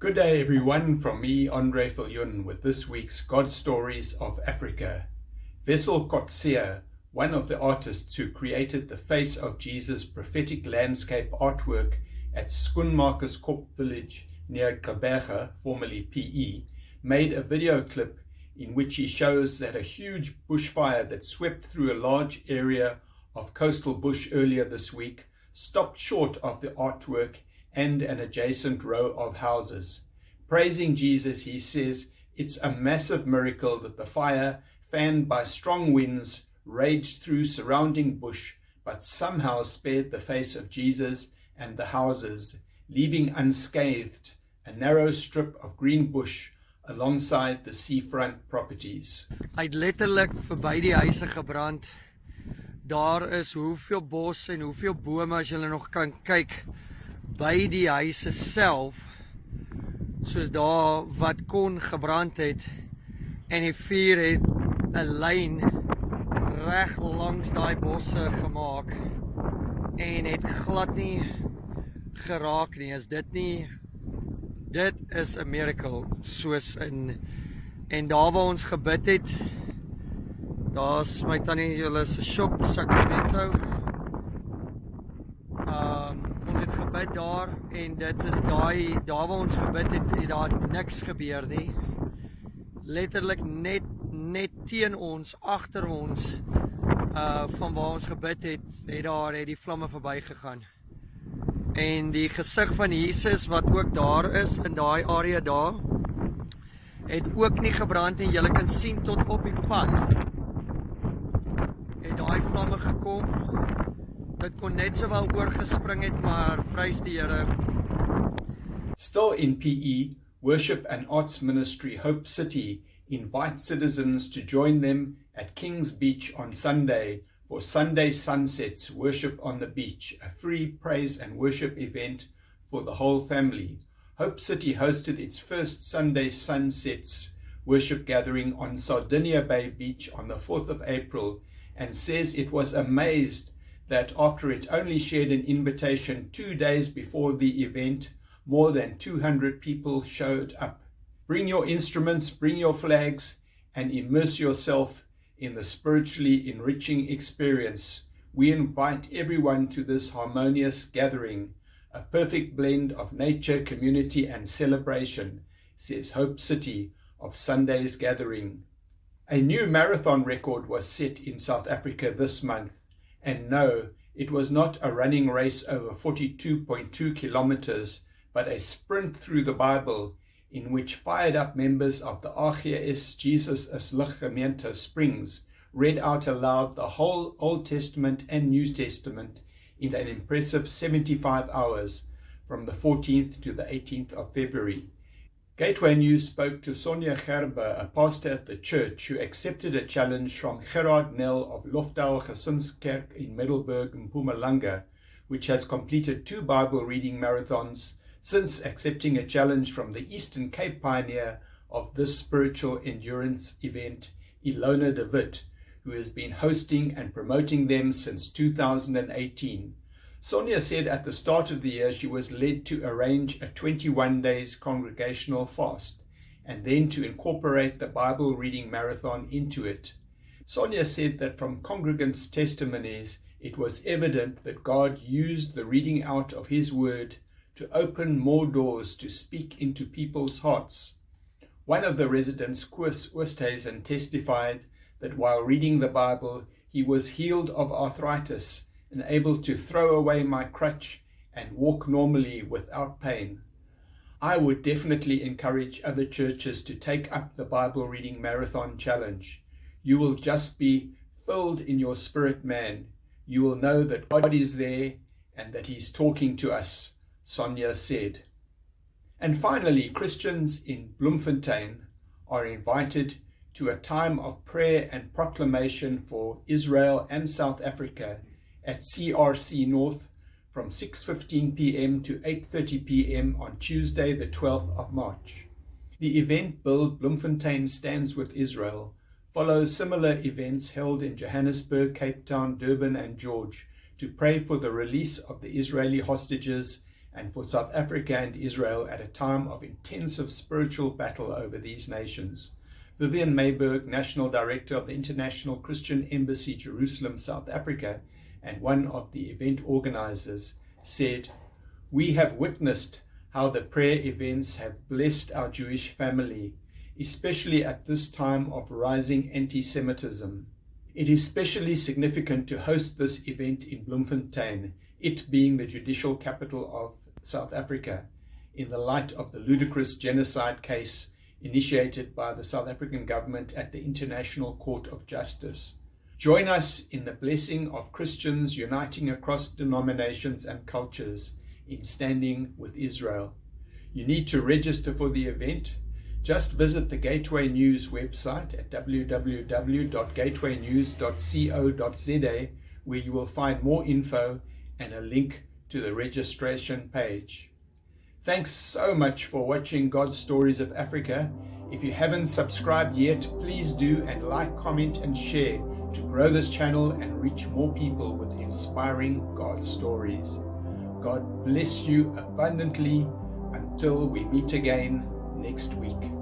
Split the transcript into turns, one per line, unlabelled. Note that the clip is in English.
Good day everyone, from me, Andre Viljoen, with this week's God Stories of Africa. Wessel Kotze, one of the artists who created the Face of Jesus prophetic landscape artwork at Schoenmakerskop village near Gqeberha, formerly PE, made a video clip in which he shows that a huge bushfire that swept through a large area of coastal bush earlier this week stopped short of the artwork and an adjacent row of houses. Praising Jesus, he says it's a massive miracle that the fire, fanned by strong winds, raged through surrounding bush, but somehow spared the face of Jesus and the houses, leaving unscathed a narrow strip of green bush alongside the seafront properties.
Hy het letterlik verby die huise gebrand. Daar is hoeveel bos en hoeveel bome as julle nog kan kyk by die huise self, soos daar wat kon gebrand het, en die vuur het 'n lyn reg langs daai bosse gemaak en het glad nie geraak nie. Dit is 'n miracle, soos en daar waar ons gebid het, daar's my tannie julle se shop Sacramento. Ons het gebid daar en dit is daar waar ons gebid het daar niks gebeur nie. Letterlik net teen ons, agter ons, van waar ons gebid het die vlamme verby gegaan. En die gesig van Jesus wat ook daar is in daai area daar, het ook nie gebrand en julle kan sien tot op die pad het daai vlamme gekom. Dit kon net sowel oorgespring het, maar prys die Here.
Still in PE, Worship and Arts Ministry Hope City invites citizens to join them at King's Beach on Sunday for Sunday Sunsets Worship on the Beach, a free praise and worship event for the whole family. Hope City hosted its first Sunday Sunsets worship gathering on Sardinia Bay Beach on the 4th of April and says it was amazed that after it only shared an invitation 2 days before the event, more than 200 people showed up. Bring your instruments, bring your flags, and immerse yourself in the spiritually enriching experience. We invite everyone to this harmonious gathering, a perfect blend of nature, community, and celebration, says Hope City of Sunday's gathering. A new marathon record was set in South Africa this month. And no, it was not a running race over 42.2 kilometers, but a sprint through the Bible in which fired-up members of the AGS Jesus as Lig Gemeente Springs read out aloud the whole Old Testament and New Testament in an impressive 75 hours from the 14th to the 18th of February. Gateway News spoke to Sonja Gerber, a pastor at the church, who accepted a challenge from Gerard Nel of Lofdal Gesinskerk in Middelburg, Mpumalanga, which has completed 2 Bible reading marathons since accepting a challenge from the Eastern Cape pioneer of this spiritual endurance event, Ilona de Wit, who has been hosting and promoting them since 2018. Sonja said at the start of the year she was led to arrange a 21 days congregational fast and then to incorporate the Bible reading marathon into it. Sonja said that from congregants' testimonies it was evident that God used the reading out of His Word to open more doors to speak into people's hearts. One of the residents, Koos Oosthuizen, testified that while reading the Bible he was healed of arthritis and able to throw away my crutch and walk normally without pain. I would definitely encourage other churches to take up the Bible reading marathon challenge. You will just be filled in your spirit, man. You will know that God is there and that He's talking to us, Sonja said. And finally, Christians in Bloemfontein are invited to a time of prayer and proclamation for Israel and South Africa at CRC North from 6:15 p.m. to 8:30 p.m. on Tuesday the 12th of March. The event billed Bloemfontein Stands with Israel follows similar events held in Johannesburg, Cape Town, Durban and George to pray for the release of the Israeli hostages and for South Africa and Israel at a time of intensive spiritual battle over these nations. Vivian Mayberg, National Director of the International Christian Embassy, Jerusalem, South Africa, and one of the event organizers, said, "We have witnessed how the prayer events have blessed our Jewish family, especially at this time of rising anti-Semitism. It is especially significant to host this event in Bloemfontein, it being the judicial capital of South Africa, in the light of the ludicrous genocide case initiated by the South African government at the International Court of Justice. Join us in the blessing of Christians uniting across denominations and cultures in standing with Israel. You need to register for the event. Just visit the Gateway News website at www.gatewaynews.co.za, where you will find more info and a link to the registration page. Thanks so much for watching God's Stories of Africa. If you haven't subscribed yet, please do, and like, comment and share to grow this channel and reach more people with inspiring God stories. God bless you abundantly until we meet again next week.